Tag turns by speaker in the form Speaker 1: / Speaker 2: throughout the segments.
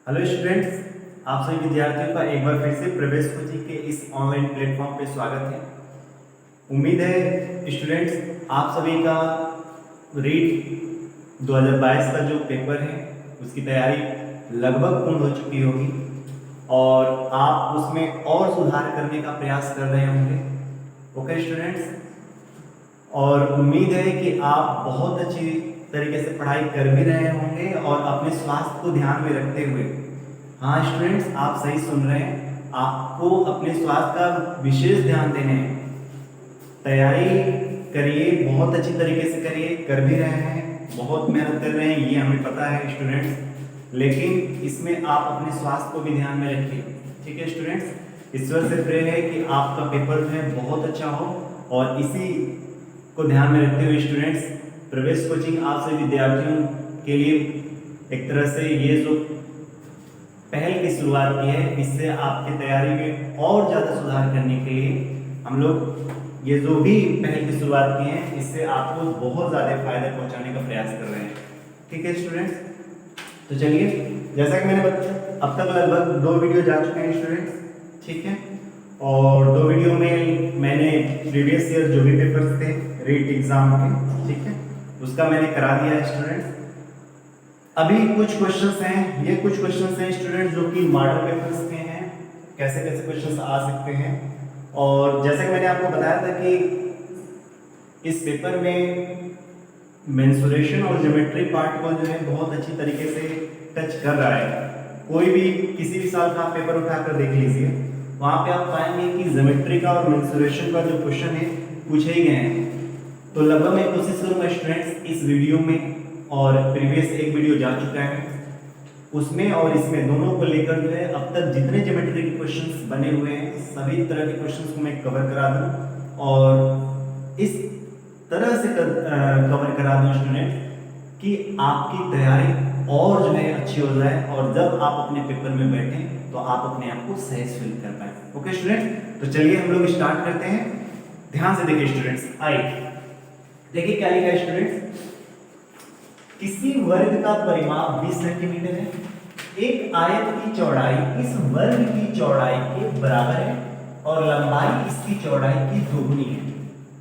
Speaker 1: Hello students, आप सभी विद्यार्थियों का एक बार फिर से प्रवेश कोचिंग के इस ऑनलाइन प्लेटफॉर्म पे स्वागत है। उम्मीद है स्टूडेंट्स आप सभी का रीट 2022 का जो पेपर है उसकी तैयारी लगभग पूर्ण हो चुकी होगी और आप उसमें और सुधार करने का प्रयास कर रहे होंगे। ओके स्टूडेंट्स, और उम्मीद है कि आप बहुत अच्छी तरीके से पढ़ाई कर भी रहे होंगे और अपने स्वास्थ्य को ध्यान में रखते हुए। हाँ स्टूडेंट्स, आप सही सुन रहे हैं, आपको अपने स्वास्थ्य का विशेष ध्यान देने हैं। तैयारी करिए, बहुत अच्छी तरीके से करिए, कर भी रहे हैं, बहुत मेहनत कर रहे हैं, ये हमें पता है स्टूडेंट्स, लेकिन इसमें आप अपने स्वास्थ्य को भी ध्यान में रखिए। ठीक है स्टूडेंट्स, ईश्वर से प्रे है कि आपका पेपर जो है बहुत अच्छा हो और इसी को ध्यान में रखते हुए स्टूडेंट्स प्रवेश कोचिंग आप सभी विद्यार्थियों के लिए एक तरह से ये जो पहल की शुरुआत की है, इससे आपकी तैयारी में और ज़्यादा सुधार करने के लिए हम लोग ये जो भी पहल की शुरुआत की है, इससे आपको बहुत ज़्यादा फायदा पहुंचाने का प्रयास कर रहे हैं। ठीक है स्टूडेंट्स, तो चलिए, जैसा कि मैंने बताया अब तक लगभग 2 वीडियो जा चुके हैं स्टूडेंट्स। ठीक है, और 2 वीडियो में मैंने प्रीवियस ईयर जो भी पेपर्स थे रीट एग्जाम के, ठीक है, उसका मैंने करा दिया है स्टूडेंट्स। अभी कुछ क्वेश्चंस हैं, ये कुछ क्वेश्चंस हैं स्टूडेंट्स जो कि मॉडल पेपर्स के हैं, कैसे कैसे क्वेश्चंस आ सकते हैं। और जैसे कि मैंने आपको बताया था कि इस पेपर में मेंसुरेशन और ज्योमेट्री पार्ट को जो है बहुत अच्छी तरीके से टच कर रहा है। कोई भी किसी भी साल का आप पेपर उठाकर देख लीजिए, वहाँ पे आप पाएंगे कि ज्योमेट्री का और मेंसुरेशन का जो क्वेश्चन है पूछे ही गए हैं। तो लगभग मैं कोशिश करूँगा स्टूडेंट्स इस वीडियो में, और प्रीवियस एक वीडियो जा चुका है उसमें और इसमें दोनों को लेकर जो है अब तक जितने ज्योमेट्री के क्वेश्चंस बने हुए हैं सभी तरह के क्वेश्चंस को मैं कवर करा दूं और इस तरह से कवर करा दूं स्टूडेंट कि आपकी तैयारी और जो है अच्छी हो जाए और जब आप अपने पेपर में बैठें तो आप अपने आप को सहज फील कर पाए। ओके स्टूडेंट, तो चलिए हम लोग स्टार्ट करते हैं। ध्यान से देखिए स्टूडेंट्स, आइए देखिए क्या लिखा है स्टूडेंट्स। किसी वर्ग का परिमाप 20 सेंटीमीटर है। एक आयत की चौड़ाई इस वर्ग की चौड़ाई के बराबर है और लंबाई इसकी चौड़ाई की दोगुनी है।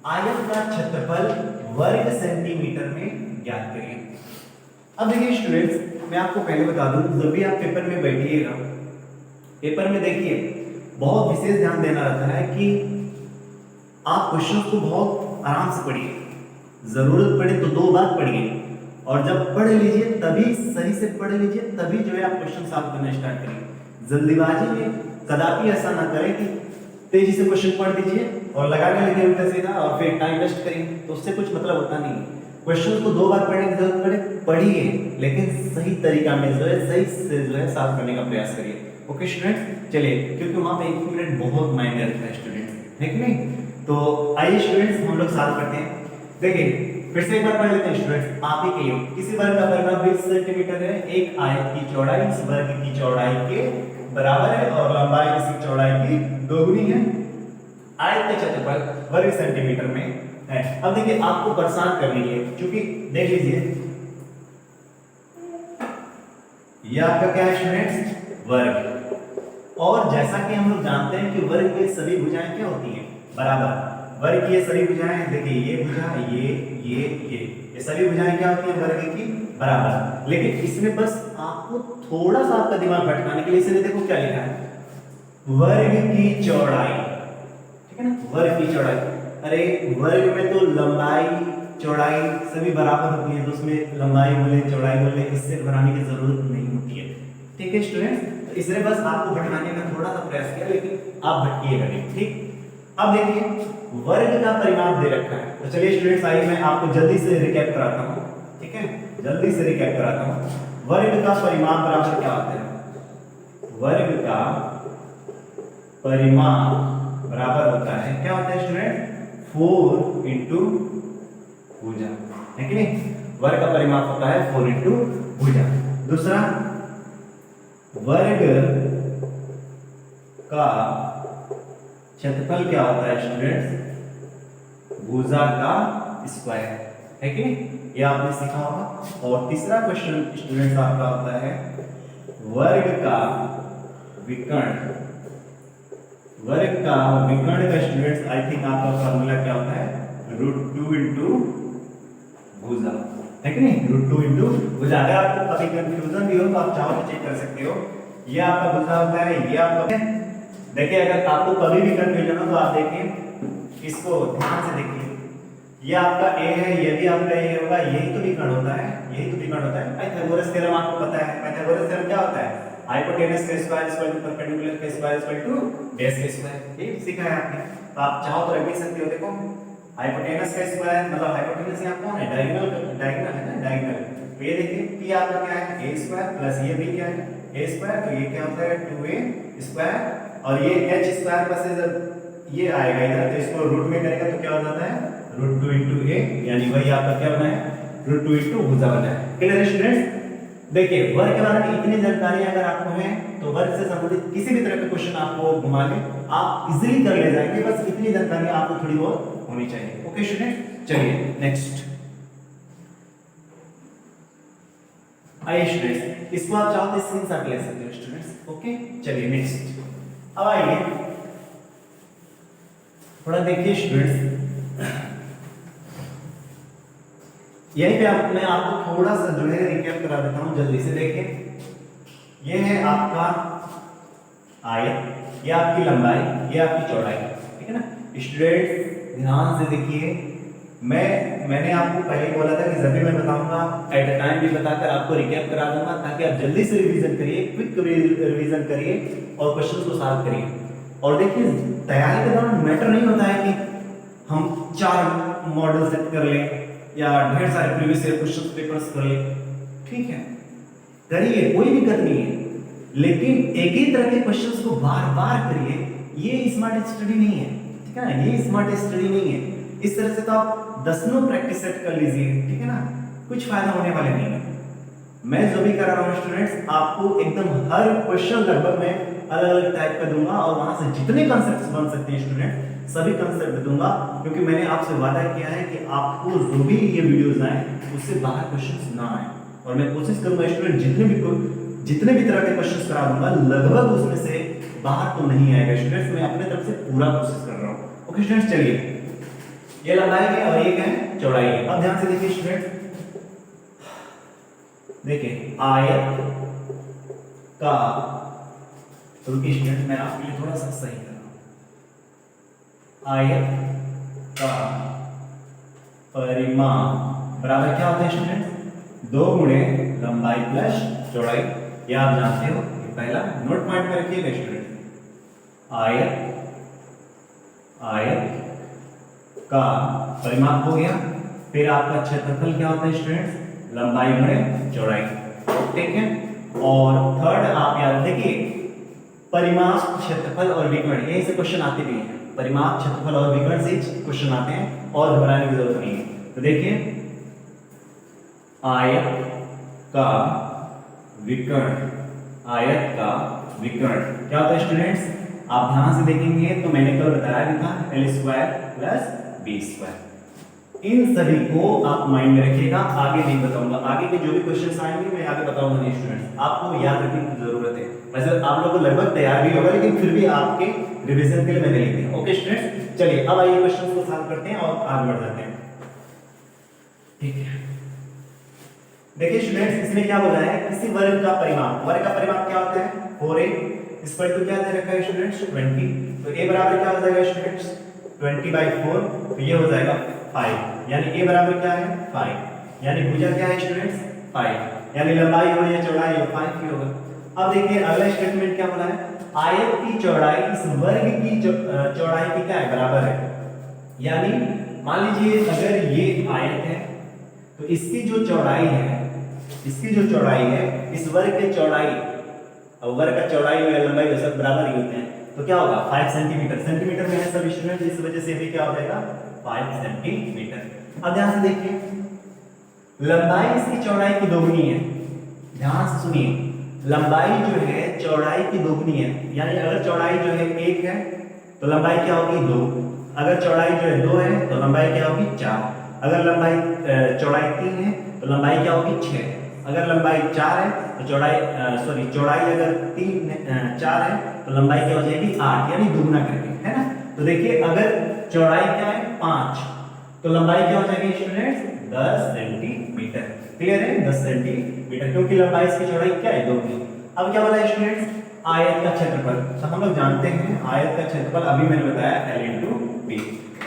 Speaker 1: आयत का क्षेत्रफल वर्ग सेंटीमीटर में ज्ञात करिए। अब देखिए स्टूडेंट्स, मैं आपको पहले बता दूं, जब भी आप पेपर में बैठिएगा, पेपर में देखिए बहुत विशेष ध्यान देना रहता है कि आप क्वेश्चन को बहुत आराम से पढ़िए, जरूरत पड़े तो 2 बार पढ़िए और जब पढ़ लीजिए तभी सही से पढ़ लीजिए, तभी जो है आप क्वेश्चन सॉल्व करना स्टार्ट करिए। जल्दीबाजी में कदापि ऐसा ना करें कि तेजी से क्वेश्चन पढ़ दीजिए और लगाने लगे उल्टा सीधा और फिर टाइम वेस्ट करिए, तो उससे कुछ मतलब होता नहीं है। क्वेश्चन को 2 बार पढ़ने की जरूरत पड़े पढ़िए, लेकिन सही तरीका में जो है सही से जो है सॉल्व करने का प्रयास करिए। ओके स्टूडेंट्स, चलिए, क्योंकि वहां पे 1 मिनट बहुत मायने रखता है स्टूडेंट्स, है कि नहीं। तो आइए स्टूडेंट्स हम लोग सॉल्व करते हैं। देखिए फिर से एक बार पढ़ लेते हैं स्टूडेंट्स आप ही के लिए। किसी वर्ग का परिमाप 20 सेंटीमीटर है। एक आयत की चौड़ाई इस वर्ग की चौड़ाई के बराबर है और lंबाई इसकी चौड़ाई की दोगुनी है। आयत का क्षेत्रफल वर्ग सेंटीमीटर में है। अब देखिए आपको परेशान करनी है, क्योंकि देख लीजिए ये आपका क्या है स्टूडेंट्स, वर्ग, और जैसा कि हम लोग जानते हैं कि वर्ग में सभी भुजाएं क्या होती हैं, बराबर। वर्ग की ये सभी भुजाएं, देखिए ये भुजा, ये सभी भुजाएं क्या होती हैं, वर्ग की बराबर। लेकिन इसमें बस आपको थोड़ा सा आपका दिमाग भटकाने के लिए इसने देखो क्या लिखा है, वर्ग की चौड़ाई, ठीक है ना, वर्ग की चौड़ाई। अरे वर्ग में तो लंबाई चौड़ाई सभी बराबर होती है, तो उसमें लंबाई बोले चौड़ाई बोले इससे घबराने की जरूरत नहीं होती है। ठीक है स्टूडेंट्स, तो इसने बस आपको भटकाने का थोड़ा सा प्रयास किया, लेकिन आप भटकिएगा नहीं। ठीक, अब देखिए वर्ग का परिमाप दे रखा है, तो चलिए स्टूडेंट्स आइए मैं आपको जल्दी से रिकैप कराता हूं। ठीक है, जल्दी से रिकैप कराता हूं। वर्ग का परिमाप बराबर क्या होता है, वर्ग का परिमाप बराबर होता है, क्या होता है स्टूडेंट, 4 इंटू भुजा, है कि नहीं। वर्ग का परिमाप होता है 4 इंटू भुजा। दूसरा, वर्ग का क्षेत्रफल क्या होता है स्टूडेंट्स, भुजा का स्क्वायर, है कि नहीं, ये आपने सीखा होगा। और तीसरा क्वेश्चन स्टूडेंट्स आपका होता है वर्ग का विकर्ण, वर्ग का विकर्ण का स्टूडेंट्स आई थिंक आपका फॉर्मूला क्या होता है, √2 इंटू भुजा, है कि नहीं, √2 इंटू भुजा। अगर आपको कभी कंफ्यूजन भी हो तो आप चाहो तो चेक कर सकते हो। ये आपका भुजा होता है, ये आपका, देखिए अगर आपको कभी भी कंफ्यूजन हो तो आप देखिए इसको ध्यान से देखिए, ये आपका a है, ये भी आपका a होगा, यही तो विकर्ण होता है, यही तो विकर्ण होता है। पाइथागोरस थ्योरम आपको पता है, पाइथागोरस थ्योरम क्या होता है, हाइपोटेनस का स्क्वायर इक्वल टू परपेंडिकुलर का स्क्वायर इक्वल टू बेस का स्क्वायर, ये सीखा है आपने। तो आप चाहो तो रख भी सकते हो, देखो हाइपोटेनस का स्क्वायर मतलब हाइपोटेनस यहाँ कौन है, डायगोनल, डायगोनल है ना, डायगोनल। तो ये देखिए p आपका क्या है a स्क्वायर प्लस ये भी क्या है a स्क्वायर, तो ये क्या होता है 2a स्क्वायर, और ये h स्क्वायर पर से जब ये आएगा इधर तो इसको रूट में करेगा तो क्या हो जाता है √2 इंटू a, यानी वही आपका क्या बना है √2 इंटू भुजा बना है। क्लियर है स्टूडेंट्स। देखिए वर्ग के बारे में इतनी जानकारी अगर आपको है तो वर्ग से संबंधित किसी भी तरह का क्वेश्चन आपको घुमा ले आप इजीली कर ले जाएंगे, बस इतनी जानकारी आपको थोड़ी बहुत होनी चाहिए। ओके स्टूडेंट, चलिए नेक्स्ट आइए स्टूडेंट्स, इसको आप चाहो तो स्क्रीनशॉट ले सकते हो स्टूडेंट्स। ओके चलिए नेक्स्ट, अब आइए थोड़ा देखिए स्टूडेंट्स, यहीं पे मैं आपको थोड़ा सा जो है रिकैप करा देता हूं जल्दी से। देखिए ये है आपका आयत, ये आपकी लंबाई, ये आपकी चौड़ाई, ठीक है ना स्टूडेंट्स। ध्यान से देखिए, मैंने आपको पहले बोला था कि जब भी मैं बताऊंगा एट अ टाइम भी बताकर आपको रिकैप करा दूंगा ताकि आप जल्दी से रिवीजन करिए, क्विक रिवीजन करिए और क्वेश्चन को सॉल्व करिए। और देखिए तैयारी के दौरान मैटर नहीं होता है कि हम 4 मॉडल सेट कर लें या ढेर सारे प्रीवियस ईयर क्वेश्चन पेपर्स कर ले, ठीक है करिए, कोई दिक्कत नहीं है, लेकिन एक ही तरह के क्वेश्चंस को बार बार करिए, ये स्मार्ट स्टडी नहीं है, ठीक है ना, ये स्मार्ट स्टडी नहीं है। इस तरह से तो आप दसनों प्रैक्टिस सेट कर लीजिए, ठीक है ना, कुछ फायदा होने वाले नहीं है। मैं जो भी करा रहा हूँ स्टूडेंट्स, आपको एकदम हर क्वेश्चन लगभग मैं अलग अलग टाइप का दूंगा और वहां से जितने कॉन्सेप्ट्स बन सकते हैं स्टूडेंट सभी कंसेप्ट दूंगा, क्योंकि मैंने आपसे वादा किया है कि आपको जो भी ये वीडियोस आए उससे बाहर क्वेश्चंस ना आए, और मैं कोशिश करूंगा स्टूडेंट जितने भी तरह के क्वेश्चंस करा दूंगा लगभग उसमें से बाहर तो नहीं आएगा स्टूडेंट्स, मैं अपने तरफ से पूरा कोशिश कर रहा हूं। ओके स्टूडेंट्स, चलिए ये लंबाई है और ये क्या है चौड़ाई है। अब ध्यान से देखिए स्टूडेंट, देखिए आयत का, रुकिए स्टूडेंट मैं आपके लिए थोड़ा सा सही कर रहा हूं, आयत का परिमाण बराबर क्या होता है स्टूडेंट 2 गुणे लंबाई प्लस चौड़ाई, ये आप जानते हो, ये पहला नोट पॉइंट में रखिएगा स्टूडेंट। आयत का परिमाप हो गया, फिर आपका क्षेत्रफल क्या होता है स्टूडेंट्स लंबाई गुणे चौड़ाई, ठीक है। और थर्ड आप याद देखिए परिमाप, क्षेत्रफल और विकर्ण, यही से क्वेश्चन आते भी हैं, परिमाप, क्षेत्रफल और विकर्ण से क्वेश्चन आते हैं और घबराने की जरूरत नहीं है। तो देखिए आयत का विकर्ण, आयत का विकर्ण क्या होता है स्टूडेंट्स, आप ध्यान से देखेंगे तो मैंने कल बताया भी था l² प्लस b²। इन सभी को आप माइंड में रखिएगा, आगे नहीं बताऊंगा, आगे के जो भी क्वेश्चंस आएंगे मैं आगे बताऊंगा नहीं स्टूडेंट्स, आपको याद रखने की जरूरत है। वैसे आप लोगों को लगभग तैयार भी होगा लेकिन फिर भी आपके रिवीजन के लिए मैंने लिख दिया। ओके स्टूडेंट्स, चलिए अब आइए क्वेश्चंस को सॉल्व करते हैं और आगे बढ़ जाते हैं, ठीक है। देखिए स्टूडेंट्स, इसमें क्या बोला है, किसी वर्ग का परिमाप, वर्ग का परिमाप क्या होता है 4a, इस पर तो क्या दे रखा है स्टूडेंट्स 20, तो a बराबर क्या हो जाएगा स्टूडेंट्स 20/4, तो ये हो जाएगा 5, यानी a बराबर क्या है 5, यानी भुजा क्या है स्टूडेंट्स 5, यानी लंबाई हो या चौड़ाई हो 5 ही होगा। अब देखिए अगला स्टेटमेंट क्या बोला है, आयत की चौड़ाई इस वर्ग की चौड़ाई की क्या है बराबर है, यानी मान लीजिए अगर ये आयत है तो इसकी जो चौड़ाई है, इसकी जो चौड़ाई है इस वर्ग की चौड़ाई, अब वर्ग का चौड़ाई और लंबाई सब बराबर ही होते हैं, तो क्या होगा 5 सेंटीमीटर, सेंटीमीटर में है सब स्टूडेंट, इस वजह से भी क्या हो जाएगा 5 सेंटीमीटर। अब ध्यान से देखिए लंबाई इसकी चौड़ाई की दोगुनी है, ध्यान से सुनिए, लंबाई जो है चौड़ाई की दोगुनी है, यानी अगर चौड़ाई जो है 1 है तो लंबाई क्या होगी 2, अगर चौड़ाई जो है 2 है तो लंबाई क्या होगी 4, अगर लंबाई चौड़ाई 3 है तो लंबाई क्या होगी 6, अगर लंबाई 4 है तो चौड़ाई अगर 4 है तो लंबाई क्या हो जाएगी 8, यानी दुगना करके, है ना। तो देखिए अगर चौड़ाई क्या है 5 तो लंबाई क्या हो जाएगी स्टूडेंट्स 10 सेंटीमीटर। क्लियर है, 10 सेंटीमीटर, क्योंकि लंबाई इसकी चौड़ाई क्या है 2 की। अब क्या बोला स्टूडेंट्स, आयत का क्षेत्रफल। तो हम लोग जानते हैं आयत का क्षेत्रफल, अभी मैंने बताया L × B।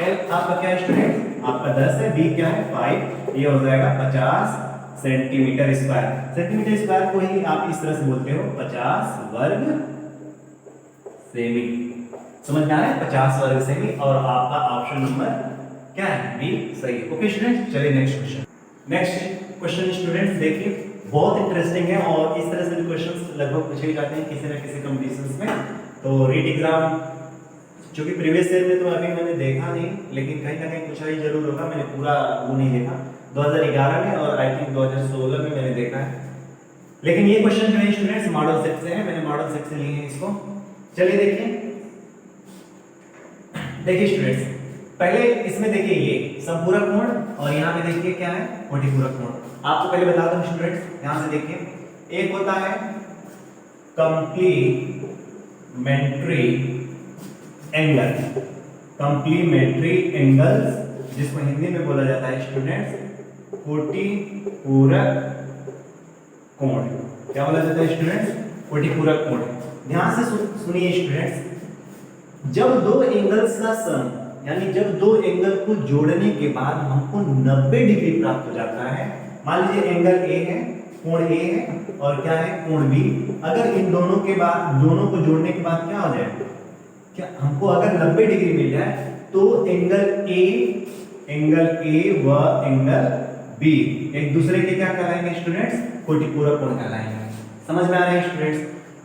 Speaker 1: L आपका क्या है स्टूडेंट, आपका 10 है, B क्या है 5, ये हो जाएगा 50 सेंटीमीटर स्क्वायर। सेंटीमीटर स्क्वायर को ही आप इस तरह से बोलते हो 50 वर्ग सेमी। समझ में आ रहा है, 50 वर्ग सेमी, और आपका ऑप्शन नंबर क्या है बी सही। ओके स्टूडेंट, चलिए next question. Next question students देखिए, बहुत इंटरेस्टिंग है और इस तरह से क्वेश्चंस लगभग पूछे जाते हैं किसी न किसी कंपटीशंस में। तो रीट एग्जाम क्योंकि प्रीवियस ईयर में तो अभी मैंने देखा नहीं, लेकिन कहीं ना कहीं पूछा ही जरूर होगा, मैंने पूरा वो नहीं देखा। 2011 में और आई थिंक 2016 में मैंने देखा है। लेकिन ये क्वेश्चन जो है स्टूडेंट्स मॉडल सेट से है, मैंने मॉडल सेट से लिए हैं इसको। चलिए देखिए स्टूडेंट्स, पहले इसमें देखिए ये समपूरक कोण और यहाँ पे देखिए क्या है कोटिपूरक कोण। आपको पहले बता दूं स्टूडेंट्स, यहाँ से देखिए एक होता है कंप्लीमेंट्री एंगल, कंप्लीमेंट्री एंगल्स, जिसको हिंदी में बोला जाता है स्टूडेंट्स कोटिपूरक कोण। क्या बोला जाता है स्टूडेंट्स, कोटिपूरक कोण। ध्यान से सुनिए स्टूडेंट्स, जब दो एंगल्स का सम, यानी जब दो एंगल को जोड़ने के बाद हमको 90 डिग्री प्राप्त हो जाता है। मान लीजिए एंगल ए है, कोण ए है, और क्या है कोण बी। अगर इन दोनों के बाद, दोनों को जोड़ने के बाद क्या हो जाए, क्या हमको अगर 90 डिग्री मिल जाए तो एंगल ए व एंगल बी एक दूसरे के क्या कहलाएंगे स्टूडेंट्स, कोटिपूरक कोण कहलाएंगे। समझ में आ रहा है स्टूडेंट्स,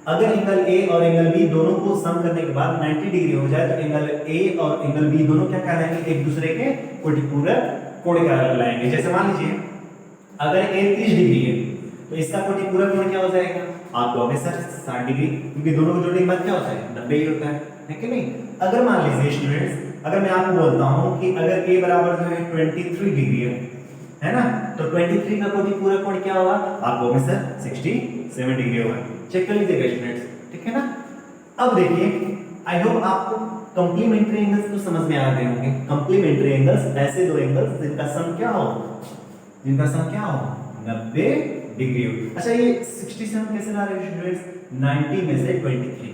Speaker 1: अगर एंगल ए और एंगल बी दोनों को सम करने के बाद 90 डिग्री हो जाए तो एंगल ए और एंगल बी दोनों क्या कहलाएंगे, एक दूसरे के कोटिपूरक कोण कहलाएंगे। जैसे मान लीजिए अगर ए 30 डिग्री है तो इसका कोटिपूरक कोण क्या हो जाएगा, आप कहोगे सर 60 डिग्री, क्योंकि दोनों को जोड़ने के बाद क्या होता है 90 ही होता है कि नहीं। अगर मान लीजिए स्टूडेंट्स, अगर मैं आपको बोलता हूं कि अगर ए बराबर जो है 23 डिग्री है ना, तो 23 का कोटिपूरक कोण क्या होगा, आप कहोगे सर 67 डिग्री होगा। चेक कर लीजिएगा स्टूडेंट्स, ठीक है ना। अब देखिए, आई होप आपको कंप्लीमेंट्री एंगल्स तो समझ में आ गए होंगे। कंप्लीमेंट्री एंगल्स ऐसे दो एंगल्स जिनका सम क्या हो, 90 डिग्री हो। अच्छा ये 67 कैसे ला रहे हो स्टूडेंट्स, 90 में से 23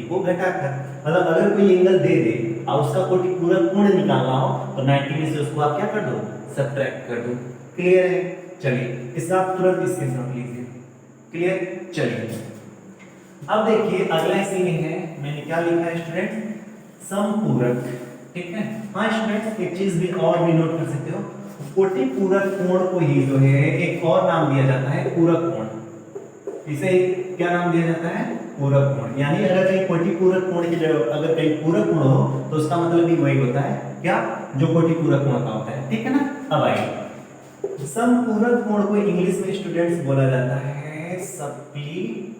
Speaker 1: को घटाकर, मतलब अगर कोई एंगल दे दे और उसका कोटिपूरक कोण निकालना हो तो 90 में से उसको आप क्या कर दो, सब्ट्रैक्ट कर दो। क्लियर है, चलिए इसका आप तुरंत स्क्रीनशॉट लीजिए। क्लियर, चलिए अब देखिए अगला सीन है, मैंने क्या लिखा है स्टूडेंट, समपूरक। ठीक है, हाँ स्टूडेंट्स एक चीज भी और भी नोट कर सकते हो, कोटिपूरक कोण को ही जो है एक और नाम दिया जाता है पूरक कोण। इसे क्या नाम दिया जाता है, पूरक कोण। यानी अगर कहीं कोटिपूरक कोण की जगह अगर कहीं पूरक कोण हो तो उसका मतलब भी वही होता है क्या, जो कोटिपूरक कोण का होता है। ठीक है ना। अब आइए, समपूरक कोण को इंग्लिश में स्टूडेंट्स बोला जाता है सप्लीमेंट्री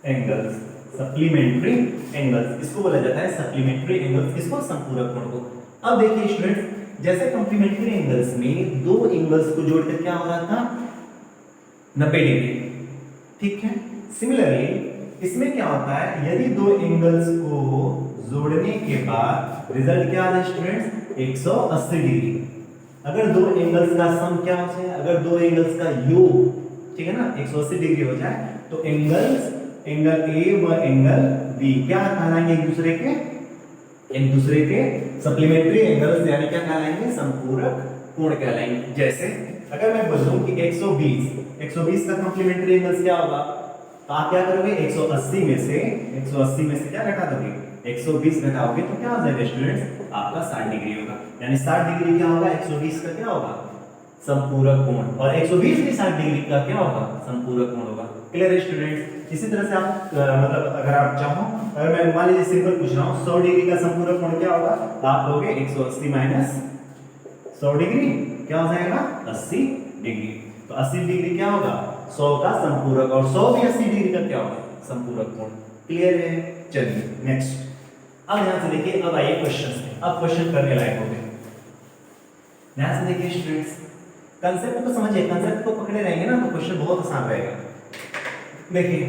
Speaker 1: एंगल्स। सप्लीमेंट्री एंगल्स इसको बोला जाता है सप्लीमेंट्री एंगल्स, किसको, समपूरक कोण को। अब देखिए स्टूडेंट्स, जैसे कॉम्प्लीमेंट्री एंगल्स में दो एंगल्स को जोड़कर क्या हो रहा था 90 डिग्री। ठीक है, सिमिलरली इसमें क्या होता है, यदि दो एंगल्स को जोड़ने के बाद रिजल्ट क्या आता है स्टूडेंट्स, 180 डिग्री। अगर दो एंगल्स का सम क्या हो जाए, अगर दो एंगल्स का योग, ठीक है ना, 180 डिग्री हो जाए तो एंगल ए व एंगल बी क्या कहलाएंगे, एक दूसरे के सप्लीमेंट्री एंगल्स, यानी क्या कहलाएंगे, समपूरक कोण कहलाएंगे। जैसे अगर मैं बोलूं कि 120 का कॉम्प्लीमेंट्री एंगल्स क्या होगा, तो आप क्या करोगे, 180 में से क्या घटा दोगे, 120 घटाओगे तो क्या हो जाएगा स्टूडेंट्स, आपका 60 डिग्री होगा। यानी 60 डिग्री क्या होगा, 120 का क्या होगा, समपूरक कोण, और 120 भी 60 डिग्री का क्या होगा, समपूरक कोण होगा। क्लियर है स्टूडेंट्स। इसी तरह से आप मतलब अगर आप चाहो, अगर मैं मान लीजिए सिंपल पूछ रहा हूं 100 डिग्री का समपूरक कोण क्या होगा, तो आप लोगे 180 माइनस 100 डिग्री क्या हो जाएगा, 80 डिग्री। तो 80 डिग्री क्या होगा, 100 का समपूरक, और 100 भी 80 डिग्री का क्या होगा, समपूरक कोण। क्लियर है, चलिए नेक्स्ट। अब यहां से देखिए, अब आइए क्वेश्चन में, अब क्वेश्चन करने लायक हो गए। ध्यान से देखिए स्टूडेंट्स, कंसेप्ट को समझिए, कंसेप्ट को पकड़े रहेंगे ना तो क्वेश्चन बहुत आसान रहेगा। देखिए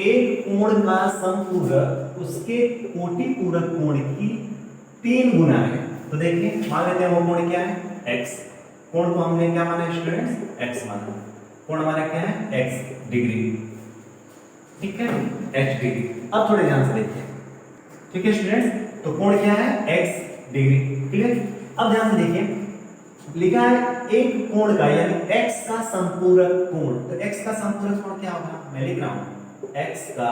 Speaker 1: एक कोण का समपूरक उसके कोटि पूरक कोण की 3 गुना है। तो देखिए मान लेते हैं वो कोण क्या है, x। कोण को हमने क्या माना है स्टूडेंट्स, x माना। कोण हमारा क्या है, x डिग्री, ठीक है, x डिग्री। अब थोड़े ध्यान से देखिए, ठीक है स्टूडेंट्स, तो कोण क्या है, x डिग्री, क्लियर। अब ध्यान से देखिए, लिखा है एक कोण का यानी x का संपूरक कोण। तो x का संपूरक कोण क्या होगा, मैं लिख रहा हूं x का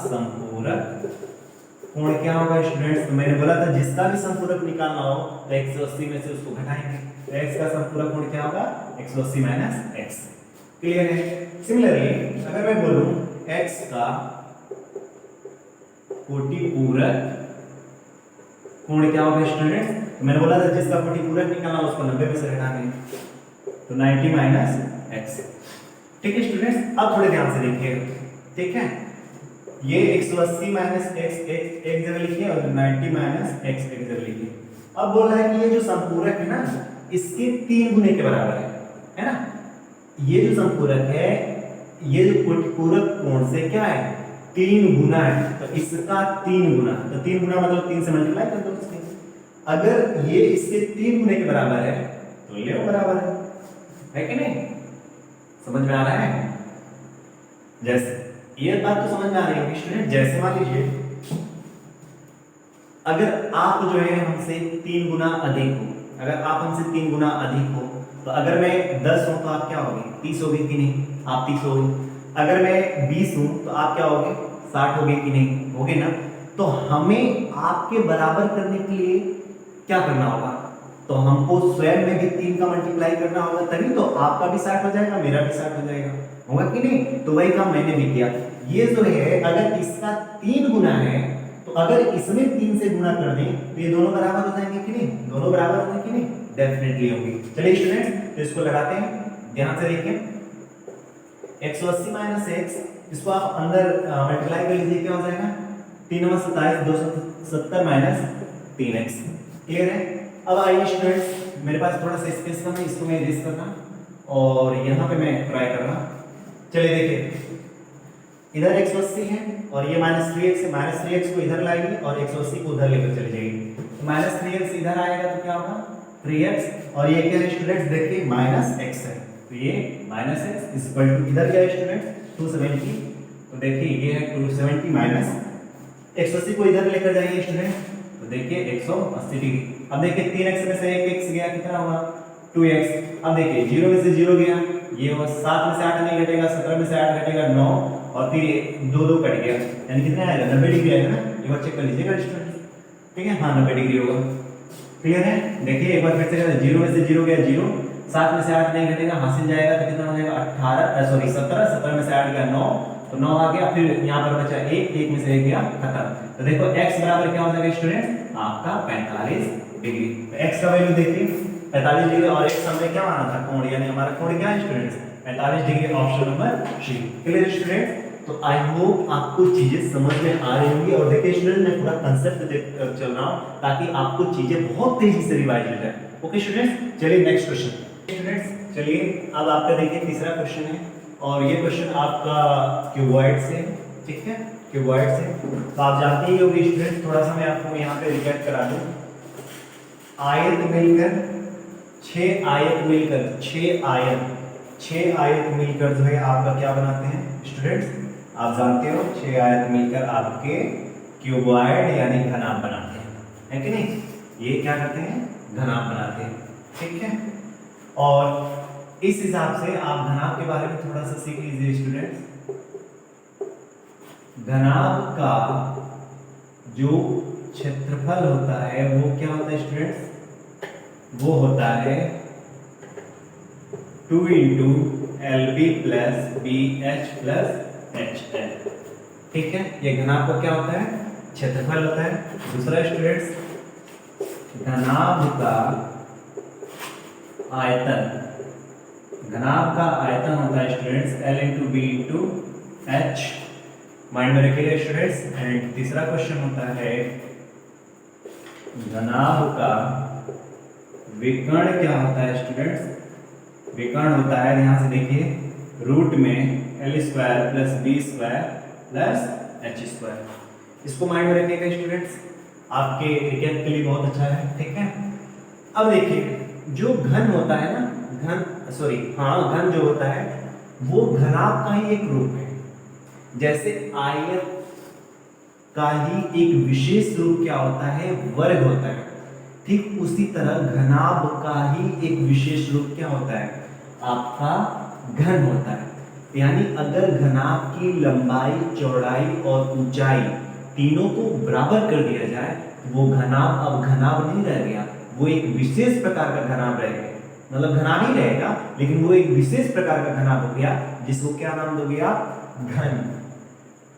Speaker 1: संपूरक कोण क्या होगा स्टूडेंट्स। तो मैंने बोला था जिसका भी संपूरक निकालना हो तो 180 में से उसको घटाएंगे। तो x का संपूरक कोण क्या होगा, 180 - x, क्लियर है। सिमिलरली अगर मैं बोलूं x का कोटि पूरक कोण क्या होगा स्टूडेंट्स, तो मैंने बोला था जिसका कोटि पूरक निकालना उसको 90 में से घटा देंगे, तो 90 - x, ठीक है स्टूडेंट्स। अब थोड़े ध्यान से देखिए, ठीक है, ये 180 - x एक जगह लिखिए और 90 - x एक जगह लिखिए। अब बोल रहा है कि ये जो संपूरक है ना इसके 3 गुने के बराबर है ना। ये जो संपूरक है ये जो कोटि पूरक कोण से क्या है, 3 गुना है। तो इसका 3 गुना, तो 3 गुना मतलब 3 से मल्टीप्लाई कर दो इसके। अगर ये इसके 3 गुने के बराबर है तो ये बराबर है कि नहीं, समझ में आ रहा है। जैसे ये बात तो समझ में आ रही होगी स्टूडेंट, जैसे मान लीजिए अगर आप जो है हमसे 3 गुना अधिक हो, अगर आप हमसे 3 गुना अधिक हो तो अगर मैं 10 हूं तो आप क्या होगे, 30 होगे कि नहीं, आप 30 होगे। अगर मैं 20 हूं तो आप क्या होगे, 60 होगे कि नहीं, होगे ना। तो हमें आपके बराबर करने के लिए क्या करना होगा, तो हमको स्वयं में भी 3 का मल्टीप्लाई करना होगा, तभी तो आपका भी 60 हो जाएगा, मेरा भी 60 हो जाएगा, होगा कि नहीं। तो वही काम मैंने भी किया। ये जो है अगर इसका 3 गुना है तो अगर इसमें 3 से गुना कर दें तो ये दोनों बराबर हो जाएंगे कि नहीं, दोनों बराबर होंगे कि नहीं, डेफिनेटली होंगे। चलिए स्टूडेंट्स तो इसको लगाते हैं, ध्यान से देखिए 180 - x, इसको आप अंदर मल्टीप्लाई कर लीजिए, क्या हो जाएगा 3 × 27 270 - 3x, क्लियर है। अब आइए स्टूडेंट्स मेरे पास थोड़ा सा स्पेस कम है, इसको मैं इरेज करना और यहाँ पे मैं ट्राई करना। चलिए देखिए इधर 180 है और ये -3x है, -3x को इधर लाएंगे और 180 को उधर लेकर चले जाएंगे। तो -3x इधर आएगा तो क्या होगा 3x, और ये क्या है स्टूडेंट्स देखिए -x है, तो ये -x इक्वल टू इधर क्या है स्टूडेंट्स 270। तो देखिए ये है 270 180 को इधर लेकर जाइए स्टूडेंट, तो देखिए 180 डिग्री। अब देखिए 3x में से 1x गया, कितना हुआ 2x। अब देखिए 0 में से 0 गया, ये हुआ 7 में से 8 नहीं घटेगा, 17 में से 8 घटेगा 9, और फिर 2 कट गया, यानी कितना आएगा 90 डिग्री आएगा ना। एक बार चेक कर लीजिएगा स्टूडेंट, ठीक है, हाँ 90 डिग्री होगा, क्लियर है। देखिए एक बार फिर से 0 में से 0 गया 0, 7 में से 8 नहीं घटेगा, हासिल जाएगा तो कितना हो जाएगा 18 सॉरी 17, 17 में से 8 गया 9, तो 9 आ गया, फिर यहाँ पर बचा 1, 1 में से 1 गया खत्म। तो देखो x बराबर क्या हो जाएगा स्टूडेंट आपका 45 डिग्री। तो x का वैल्यू देखिए 45 डिग्री, और x हमने क्या माना था कोण, यानी हमारा कोण क्या है students 45 degree, option number C, clear student. तो आई होप आपको चीजें समझ में आ रही होंगी, और देखिए स्टूडेंट मैं पूरा कंसेप्ट चल रहा हूं ताकि आपको चीजें बहुत तेजी से रिवाइज हो जाए। ओके स्टूडेंट्स चलिए नेक्स्ट क्वेश्चन। स्टूडेंट्स चलिए अब आपका देखिए तीसरा क्वेश्चन है, और ये क्वेश्चन आपका क्यूबॉइड से, ठीक है, क्यूबॉइड से। तो आप जानते ही होंगे स्टूडेंट, थोड़ा सा मैं आपको यहाँ पे रिकैप करा दूं। आयत मिलकर 6 आयत मिलकर 6 आयत मिलकर जो है आपका क्या बनाते हैं स्टूडेंट्स, आप जानते हो 6 आयत मिलकर आपके क्यूबॉइड यानी घनाभ बनाते हैं, है कि नहीं। ये क्या करते हैं घनाभ बनाते हैं, ठीक है। और इस हिसाब से आप घनाभ के बारे में थोड़ा सा सीख लीजिए स्टूडेंट्स। घनाभ का जो क्षेत्रफल होता है वो क्या होता है स्टूडेंट्स, वो होता है 2 × LB + BH + HL, ठीक है। ये घनाभ का क्या होता है क्षेत्रफल होता है। दूसरा स्टूडेंट्स घनाभ का आयतन, घनाभ का आयतन होता है students L × B × H, mind में रखिएगा स्टूडेंट्स। एंड तीसरा क्वेश्चन होता है घनाभ का विकर्ण क्या होता है स्टूडेंट्स? विकर्ण होता है, ध्यान से देखिए, रूट में l square plus B square plus H square. इसको माइंड में रखिएगा स्टूडेंट्स, आपके रिकेप के लिए बहुत अच्छा है, ठीक है। अब देखिए जो घन होता है ना, घन जो होता है वो घनाभ का ही एक रूप है। जैसे आयत का ही एक विशेष रूप क्या होता है? वर्ग होता है। ठीक उसी तरह घनाभ का ही एक विशेष रूप क्या होता है? आपका घन होता है। यानी अगर घनाभ की लंबाई, चौड़ाई और ऊंचाई तीनों को बराबर कर दिया जाए, वो घनाभ अब घनाभ नहीं रह गया, वो एक विशेष प्रकार का घनाभ रह गया। मतलब घनाभ ही रहेगा, लेकिन वो एक विशेष प्रकार का घनाभ हो गया, जिसको क्या नाम दोगे आप? घन।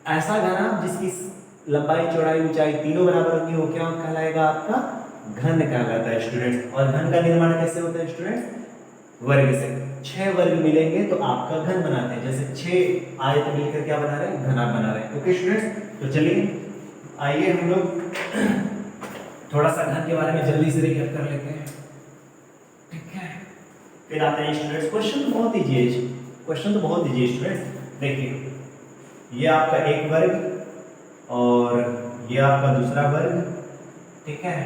Speaker 1: ऐसा घनाभ जिसकी लंबाई, चौड़ाई, ऊंचाई तीनों बराबर होगी, वो क्या कहलाएगा? आपका घन कहलाता है स्टूडेंट्स। और घन का निर्माण कैसे होता है स्टूडेंट्स? वर्ग से। 6 वर्ग मिलेंगे तो आपका घन बनाते हैं। जैसे 6 आयत मिलकर क्या बना रहे हैं? घनाभ बना रहे हैं। ओके स्टूडेंट्स, तो चलिए आइए हम लोग थोड़ा सा घन के बारे में जल्दी से रिकैप कर लेते हैं, ठीक है। फिर आते हैं स्टूडेंट्स, क्वेश्चन तो बहुत इजी है, क्वेश्चन तो बहुत इजी है स्टूडेंट्स। देखिए ये आपका एक वर्ग और ये आपका दूसरा वर्ग, ठीक है,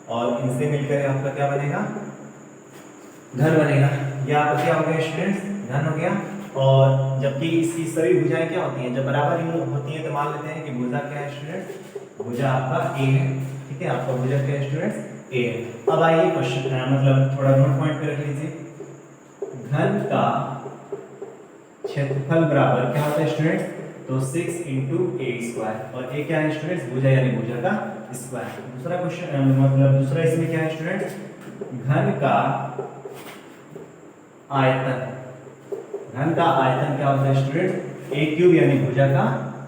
Speaker 1: और इनसे मिलकर आपका क्या बनेगा? घन बनेगा। ये आपका क्या हो गया स्टूडेंट्स? घन हो गया। और जबकि इसकी सभी भुजाएं क्या होती हैं? जब बराबर होती हैं तो मान लेते हैं कि भुजा क्या है स्टूडेंट्स? भुजा आपका ए है, ठीक है, आपका भुजा क्या है स्टूडेंट्स? ए है। अब आइए क्वेश्चन मतलब थोड़ा नोट पॉइंट पे रख लीजिए। घन का क्षेत्रफल बराबर क्या होता है स्टूडेंट्स? तो 6 × a स्क्वायर, और a क्या है स्टूडेंट्स? भुजा यानी भुजा का स्क्वायर। दूसरा क्वेश्चन मतलब दूसरा इसमें क्या है स्टूडेंट्स? घन का आयतन। घन का आयतन क्या होता है स्टूडेंट्स? a³ यानी भुजा का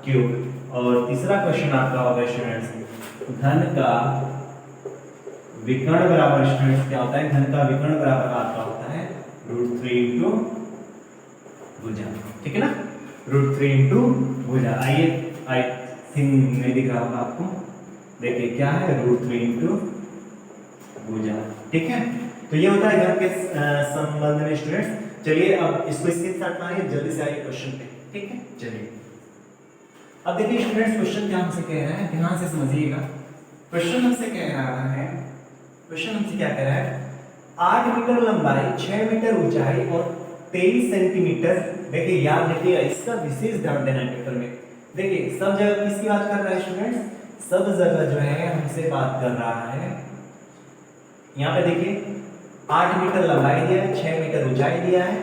Speaker 1: क्यूब। और तीसरा क्वेश्चन आपका होगा स्टूडेंट्स, घन का विकर्ण बराबर स्टूडेंट्स क्या होता है? घन का विकर्ण बराबर आपका होता है √3 × भुजा, ठीक है ना? √3 × भुजा। आइए, आई थिंक नहीं दिख रहा होगा आपको, देखिए क्या है? √3 × भुजा, ठीक है। तो ये होता है घन के संबंध में स्टूडेंट्स। चलिए अब इसको स्क्रीनशॉट मारिए, जल्दी से आइए क्वेश्चन पे, ठीक है। चलिए अब देखिए स्टूडेंट्स, क्वेश्चन क्या हमसे कह रहा है, ध्यान से समझिएगा। क्वेश्चन हमसे कह रहा है, क्वेश्चन हमसे क्या कह रहा है? 8 मीटर लंबाई, 6 मीटर ऊंचाई और 23 सेंटीमीटर। देखिए याद रखिएगा, इसका विशेष ध्यान देना है पेपर में। देखिए सब जगह किसकी बात कर रहा है स्टूडेंट्स? सब जगह जो है हमसे बात कर रहा है। यहाँ पे देखिए 8 मीटर लंबाई दिया है, 6 मीटर ऊंचाई दिया है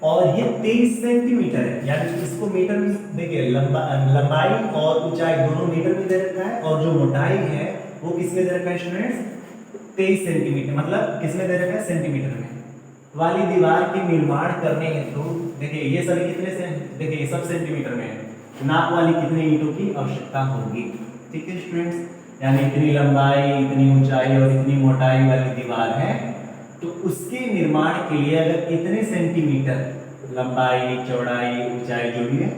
Speaker 1: और ये 23 सेंटीमीटर है। यानी इसको मीटर में देखिए, लंबाई और ऊंचाई दोनों मीटर में दे रखा है, और जो मोटाई है वो किसमें दे रखा है स्टूडेंट्स? 23 सेंटीमीटर। मतलब किसमें दे रखा है? सेंटीमीटर में। वाली दीवार के निर्माण करने हेतु देखिए ये सभी कितने से, देखिए ये सब सेंटीमीटर में है, नाप वाली कितने ईंटों की आवश्यकता होगी, ठीक है स्टूडेंट्स। यानी इतनी लंबाई, इतनी ऊंचाई और इतनी मोटाई वाली दीवार है, तो उसके निर्माण के लिए अगर इतने सेंटीमीटर लंबाई, चौड़ाई, ऊंचाई जो भी है,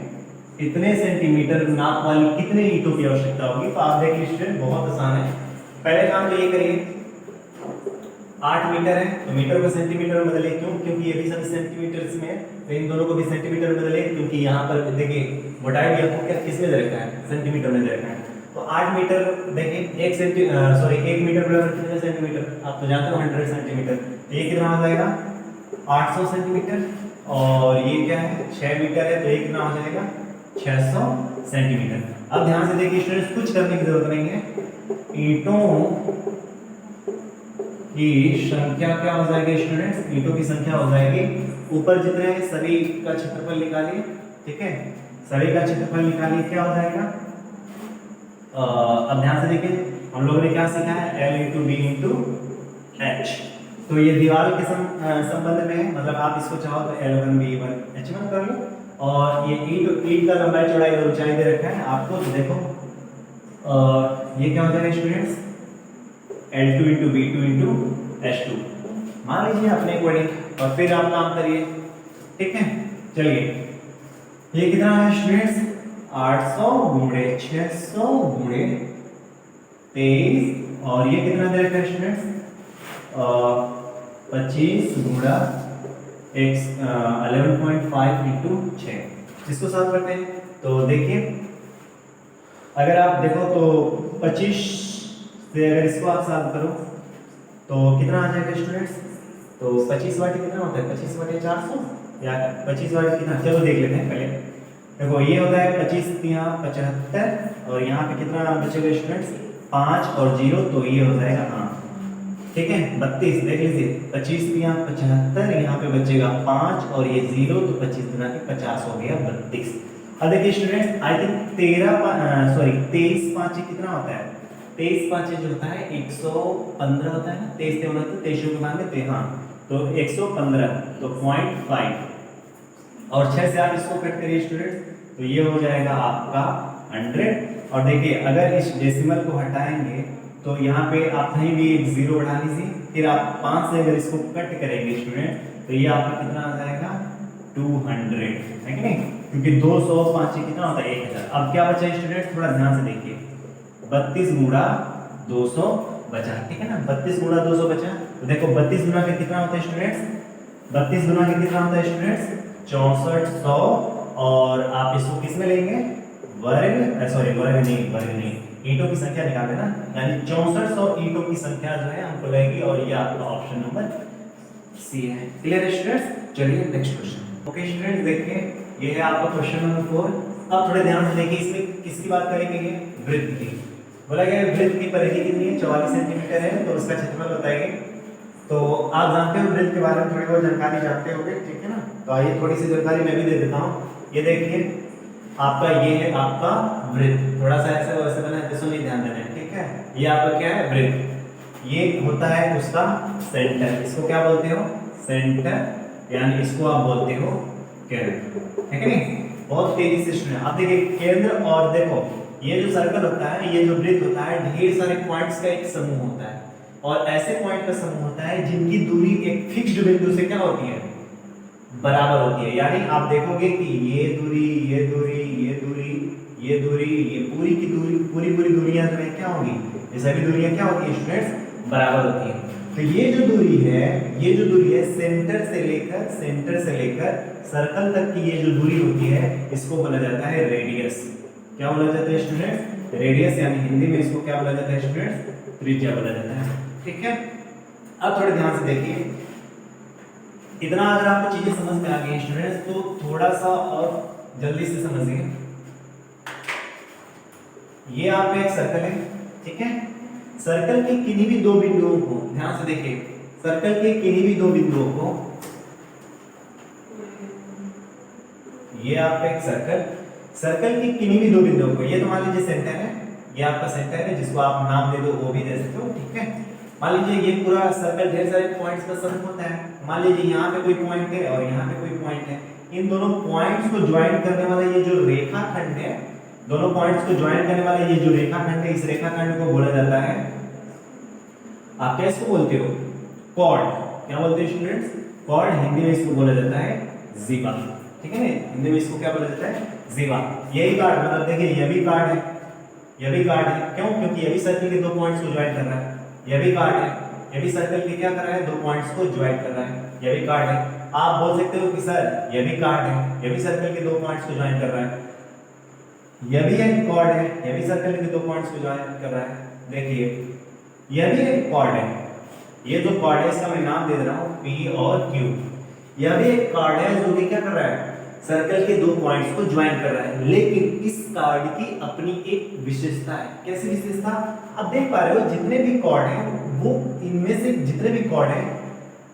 Speaker 1: इतने सेंटीमीटर नाप वाली कितने ईंटों की आवश्यकता होगी? तो आप देखिए स्टूडेंट, बहुत आसान है। पहले काम तो ये करिए, 8 मीटर है तो मीटर को सेंटीमीटर में बदलिए। क्यों? क्योंकि ये भी सब सेंटीमीटर में है, तो इन दोनों को भी सेंटीमीटर में बदलिए, क्योंकि यहाँ पर देखिए मोटाई भी आपको क्या किसमें दे रखा है? सेंटीमीटर में दे रखा है। तो 8 मीटर देखिए 1 मीटर बराबर कितने सेंटीमीटर? आप तो जानते हो 100 सेंटीमीटर। ये कितना हो जाएगा? 800 सेंटीमीटर। और ये क्या है? 6 मीटर है, तो ये कितना हो जाएगा? 600 सेंटीमीटर। अब ध्यान से देखिए स्टूडेंट्स, कुछ करने की जरूरत नहीं है। ईंटों की संख्या क्या हो जाएगी स्टूडेंट्स? ईंटों की संख्या हो जाएगी, ऊपर जितने हैं सभी का क्षेत्रफल निकालिए, ठीक है, सभी का क्षेत्रफल निकालिए, क्या हो जाएगा? अब ध्यान से देखिए, हम लोगों ने क्या सीखा है? L × B × H। तो ये दीवार के संबंध में है, मतलब आप इसको चाहो तो L1 B1 H1 कर लो। और ये ईंट का लंबाई, चौड़ाई और ऊंचाई दे रखा है आपको, तो देखो ये क्या हो जाएगा स्टूडेंट्स? L2 × B2 × H2 मान लीजिए अपने अकॉर्डिंग, और फिर आप काम करिए, ठीक है। चलिए ये कितना है स्टूडेंट्स? 800 × 600 × 23 और ये कितना दे रखा है स्टूडेंट्स? 25 गुणा 11.5 इंटू 6। इसको सॉल्व करते हैं तो देखिए, अगर आप देखो तो 25 से अगर इसको आप सॉल्व करो तो कितना आ जाएगा स्टूडेंट्स? तो 25 वाट कितना होता है? 25 वाट 400 या 25 वाट कितना? चलो देख लेते हैं पहले। देखो ये होता है 25 यहाँ 75 और यहाँ पे कितना बचेगा स्टूडेंट्स? 5 और 0, तो ये हो जाएगा 8। ठीक है, 32 देख लीजिए, 25 यहाँ 75, यहाँ पे बचेगा 5 और ये 0, तो 25 गुना के 50 हो गया 32। अब देखिए स्टूडेंट्स, आई थिंक 23 5 कितना होता है? 23 5 जो होता है 115 होता है ना, 23 से 23 के बाद में हाँ, तो 115 तो 0.5 और 6 से आप इसको कट करिए स्टूडेंट्स, तो ये हो जाएगा आपका 100। और देखिए अगर इस डेसिमल को हटाएंगे तो यहाँ पे आप कहीं भी एक 0 बढ़ा लीजिए, फिर आप 5 से अगर इसको कट करेंगे स्टूडेंट तो ये आपका कितना आ जाएगा? 200 है कि नहीं? क्योंकि 200 5 से कितना होता है? 1000। अब क्या बचा स्टूडेंट? थोड़ा ध्यान से देखिए, 32 गुणा 200 बचा, ठीक है ना? 32 गुणा 200 बचा, तो देखो 32 गुना के कितना होता है स्टूडेंट्स? 32 गुना के कितना होता है स्टूडेंट्स? 6400। और आप इसको किस में लेंगे? वर्ग नहीं, ईंटों की संख्या निकाल देना, यानी 6400 ईंटों की संख्या जो है हमको लगेगी, और ये आपका ऑप्शन नंबर सी है। क्लियर है स्टूडेंट्स? चलिए नेक्स्ट क्वेश्चन। ओके स्टूडेंट्स, देखिए ये है आपका क्वेश्चन नंबर 4। अब थोड़े ध्यान से देखिए, इसमें किसकी बात करेंगे? ये वृत्त की। बोला गया है वृत्त की परिधि कितनी है? 44 सेंटीमीटर है, तो उसका क्षेत्रफल बताएंगे। तो आप जानते हो वृत्त के बारे में थोड़ी बहुत जानकारी जानते होंगे, ठीक है ना? तो आइए थोड़ी सी जानकारी मैं भी दे देता हूँ। ये देखिए आपका, ये है आपका वृत्त, थोड़ा सा ऐसे वैसे बना है, सुनिए ध्यान देना है, ठीक है? ये आपका क्या है? वृत्त। ये होता है उसका सेंटर, इसको क्या बोलते हो? सेंटर, यानी इसको आप बोलते हो केंद्र, ठीक है नहीं? बहुत तेजी से सुनिए। अब देखिए केंद्र, और देखो ये जो सर्कल होता है, ये जो वृत्त होता है, ढेर सारे पॉइंट्स का एक समूह होता है, और ऐसे पॉइंट का समूह होता है जिनकी दूरी एक फिक्स्ड बिंदु से क्या होती है? बराबर होती है। यानी आप देखोगे कि ये दूरी, ये दूरी, ये दूरी, ये दूरी, ये पूरी की दूरी, पूरी दूरियां जो है क्या होंगी? ये सभी दूरियां क्या होती है स्टूडेंट्स? बराबर होती है। तो ये जो दूरी है, ये जो दूरी है सेंटर से लेकर सर्कल तक की ये जो दूरी होती है, इसको बोला जाता है रेडियस। क्या बोला जाता है स्टूडेंट्स? रेडियस, यानी हिंदी में इसको क्या बोला जाता है स्टूडेंट्स? त्रिज्या बोला जाता है, ठीक है? अब थोड़े ध्यान से देखिए, इतना अगर आपको चीजें समझ में आ गई स्टूडेंट्स, तो थोड़ा सा और जल्दी से समझिए। ये आपका एक सर्कल है, ठीक है? सर्कल के किन्हीं भी दो बिंदुओं को ध्यान से देखिए, सर्कल के किन्हीं भी दो बिंदुओं को, ये आपका एक सर्कल के किन्हीं भी दो बिंदुओं को, ये तो मान लीजिए सेंटर है, ये आपका सेंटर है, जिसको आप नाम दे दो, वो भी दे सकते हो, ठीक है? मान लीजिए ये पूरा सर्कल ढेर सारे पॉइंट्स का समूह होता है। मान लीजिए यहाँ पे कोई पॉइंट है और यहाँ पे कोई पॉइंट है, इन दोनों पॉइंट्स को ज्वाइन करने वाला ये जो रेखाखंड है, दोनों पॉइंट्स को ज्वाइन करने वाला ये जो रेखाखंड है, इस रेखाखंड को बोला जाता है, आप क्या इसको बोलते हो? कॉर्ड। क्या बोलते हैं स्टूडेंट्स? कॉर्ड। हिंदी में इसको बोला जाता है जीवा, ठीक है ना? हिंदी में इसको क्या बोला जाता है? जीवा। यही कार्ड, मतलब देखिए ये भी कार्ड है, ये भी कार्ड है, क्यों? क्योंकि ये भी सर्कल के दो पॉइंट्स को ज्वाइन कर रहा है। ये भी कार्ड है, ये भी सर्कल के क्या कर रहा है? दो पॉइंट्स को ज्वाइन कर रहा है, ये भी कार्ड है। आप बोल सकते हो कि सर ये भी कार्ड है, ये भी सर्कल के दो पॉइंट्स को ज्वाइन कर रहा है, ये भी एक कॉर्ड है, ये भी सर्कल के दो पॉइंट्स को ज्वाइन कर रहा है। देखिए यह भी एक कॉर्ड है, ये जो कॉर्ड है इसका मैं नाम दे रहा हूँ P और Q। यह भी एक कॉर्ड है जो कि क्या कर रहा है? सर्कल के दो पॉइंट्स को ज्वाइन कर रहा है। लेकिन इस कॉर्ड की अपनी एक विशेषता है। कैसी विशेषता? आप देख पा रहे हो जितने भी कॉर्ड हैं, वो इनमें से जितने भी कॉर्ड हैं,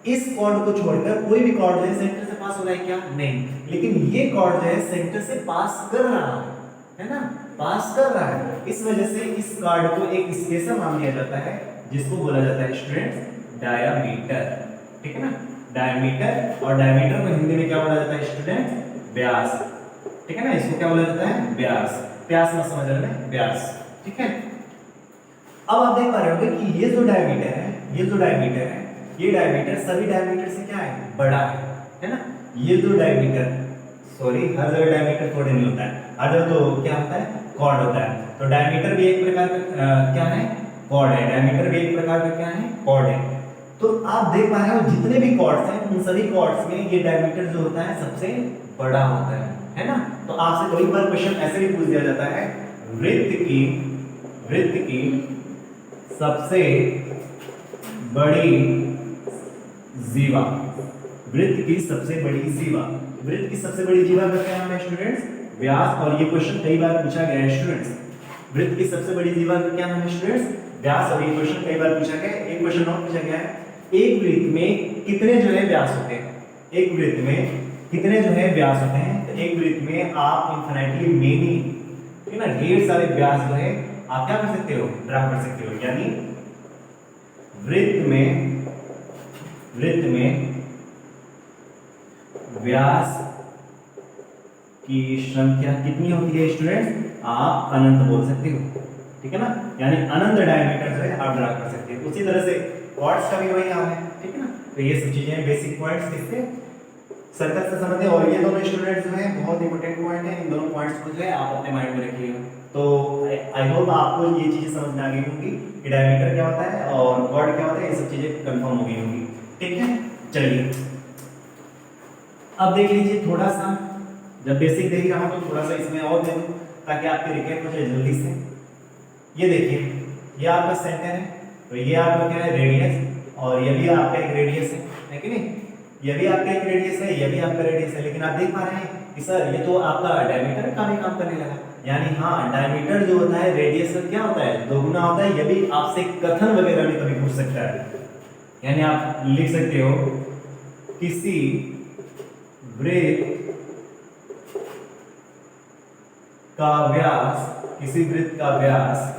Speaker 1: इस कॉर्ड को छोड़कर कोई भी कॉर्ड जो है सेंटर से पास हो रहा है क्या? नहीं। लेकिन ये कॉर्ड जो है सेंटर से पास कर रहा है ना? पास कर रहा है। इस वजह से इस कॉर्ड को एक स्पेशल नाम दिया जाता है, जिसको बोला जाता है स्टूडेंट्स डायामीटर, ठीक है ना? डायमीटर। और डायमीटर को हिंदी में क्या बोला जाता है स्टूडेंट? व्यास, ठीक है ना? इसको क्या बोला जाता है? व्यास। व्यास में समझ रहे हैं? व्यास, ठीक है? अब आप देख पा रहे होंगे कि ये जो डायमीटर है, ये जो डायमीटर है, ये डायमीटर सभी डायमीटर से क्या है? बड़ा है ना? ये जो डायमीटर, सॉरी हर जगह डायमीटर थोड़े नहीं होता है, हर जगह तो क्या होता है? कॉर्ड होता है। तो डायमीटर भी एक प्रकार का क्या है? कॉर्ड है, डायमीटर भी एक प्रकार का क्या है, कॉर्ड है। तो आप देख पा रहे हो जितने भी कॉर्ड्स हैं उन सभी कॉर्ड्स में ये डायमीटर जो होता है सबसे बड़ा होता है ना। तो आपसे कई बार क्वेश्चन ऐसे भी पूछ दिया जाता है, वृत्त की सबसे बड़ी जीवा, वृत्त की सबसे बड़ी जीवा, वृत्त की सबसे बड़ी जीवा का क्या नाम है स्टूडेंट्स, व्यास। और ये क्वेश्चन कई बार पूछा गया है स्टूडेंट्स, वृत्त की सबसे बड़ी जीवा का क्या नाम है स्टूडेंट्स, व्यास। और ये क्वेश्चन कई बार पूछा गया है। एक क्वेश्चन और पूछा गया है, एक वृत्त में कितने जो है व्यास होते हैं, एक वृत्त में कितने जो है व्यास होते हैं। तो एक वृत्त में आप इनफिनिटली मेनी, ठीक है ना, ढेर सारे व्यास जो है आप क्या कर सकते हो, ड्रा कर सकते हो। यानी वृत्त में व्यास की संख्या कितनी होती है स्टूडेंट्स, आप अनंत बोल सकते हो, ठीक है ना। यानी अनंत डायमीटर जो है आप ड्रा कर सकते हो। उसी तरह से कॉर्ड्स का भी वही हाल है, ठीक है ना। तो ये सब चीजें बेसिक पॉइंट्स किससे, सर्कल से संबंधित। और ये दोनों स्टूडेंट्स जो है बहुत इंपॉर्टेंट पॉइंट है, इन दोनों पॉइंट्स को जो है आप अपने माइंड में रखिएगा। तो आई होप आपको ये चीजें समझ में आ गई होंगी कि डायमीटर क्या होता है और कॉर्ड क्या होता है, ये सब चीजें कंफर्म हो गई होंगी, ठीक है। चलिए अब देख लीजिए थोड़ा सा, जब बेसिक देख रहा हूं तो थोड़ा सा इसमें और दे दूं ताकि आपके रिकैप हो जाए जल्दी से। ये देखिए, ये आपका सेंटर है, तो ये आपका क्या है, रेडियस, और ये भी आपका एक रेडियस है कि नहीं, ये भी आपका एक रेडियस है, ये भी आपका रेडियस है। लेकिन आप देख पा रहे हैं कि सर ये तो आपका डायमीटर का भी काम करने लगा। यानी हाँ, डायमीटर जो होता है रेडियस का क्या होता है, दोगुना होता है। ये भी आपसे कथन वगैरह में कभी पूछ सकता है। यानी आप लिख सकते हो, किसी वृत्त का व्यास, किसी वृत्त का व्यास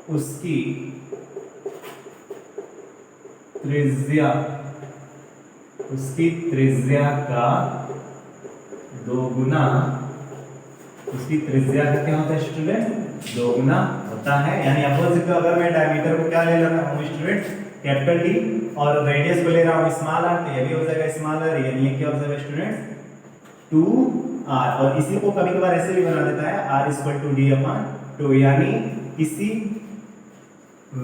Speaker 1: उसकी त्रिज्या का दोगुना, उसकी त्रिज्या का क्या होता है स्टूडेंट, दोगुना होता है। यानी आप बोल सकते हो, अगर मैं डायमीटर को क्या ले रहा हूँ स्टूडेंट, कैपिटल डी, और रेडियस को ले रहा हूँ स्मॉल आर, तो ये भी हो जाएगा स्मॉल आर। यानी ये क्या हो जाएगा स्टूडेंट, 2r। और इसी को कभी कभार ऐसे भी बना देता है, r = d/2। यानी किसी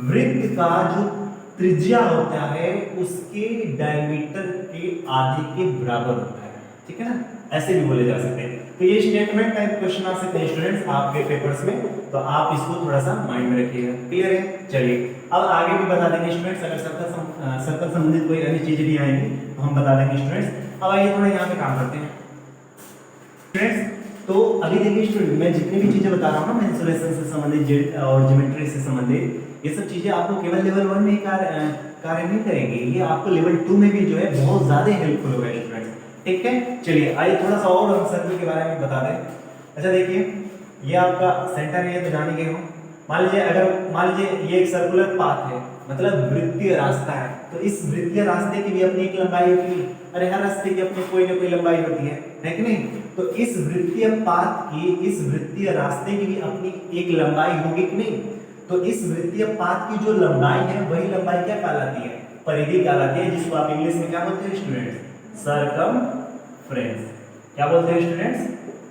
Speaker 1: वृत्त का जो त्रिज्या होता है उसके डायमीटर के आधे के बराबर होता है, ठीक है ना, ऐसे भी बोले जा सकते हैं। तो ये स्टेटमेंट टाइप क्वेश्चन आ सकते हैं स्टूडेंट्स आपके पेपर्स में, तो आप इसको थोड़ा सा माइंड में रखिएगा। क्लियर है। चलिए अब आगे भी बता देंगे स्टूडेंट्स, अगर सर्कल संबंधित कोई अन्य चीजें भी आएंगी तो हम बता देंगे स्टूडेंट्स। अब आइए थोड़ा यहाँ पे काम करते हैं स्टूडेंट्स। तो अभी देखिए स्टूडेंट, मैं जितनी भी चीजें बता रहा हूँ ना, मेंसुरेशन से संबंधित और ज्योमेट्री से संबंधित, ये सब चीजें आपको केवल लेवल 1 में कार्य नहीं करेंगे, ये आपको लेवल 2 में भी जो है बहुत ज्यादा हेल्पफुल होगा स्टूडेंट्स, ठीक है। चलिए आइए थोड़ा सा और हम सर्कल के बारे में बता दें। अच्छा देखिए, ये आपका सेंटर है, ये तो जान ही गए हो। मान लीजिए ये एक सर्कुलर पाथ है, मतलब वृत्तीय रास्ता है। तो इस वृत्तीय रास्ते की भी अपनी एक लंबाई होती है, अरे हर रास्ते की अपनी कोई ना कोई लंबाई होती है कि नहीं। तो इस वृत्तीय पाथ की, इस वृत्तीय रास्ते की भी अपनी एक लंबाई होगी कि नहीं। तो इस वृत्तीय पाथ की जो लंबाई है वही लंबाई क्या कहलाती है, परिधि कहलाती है, जिसको आप इंग्लिश में क्या बोलते हैं स्टूडेंट्स, सर्कमफ्रेंस। क्या बोलते हैं स्टूडेंट्स,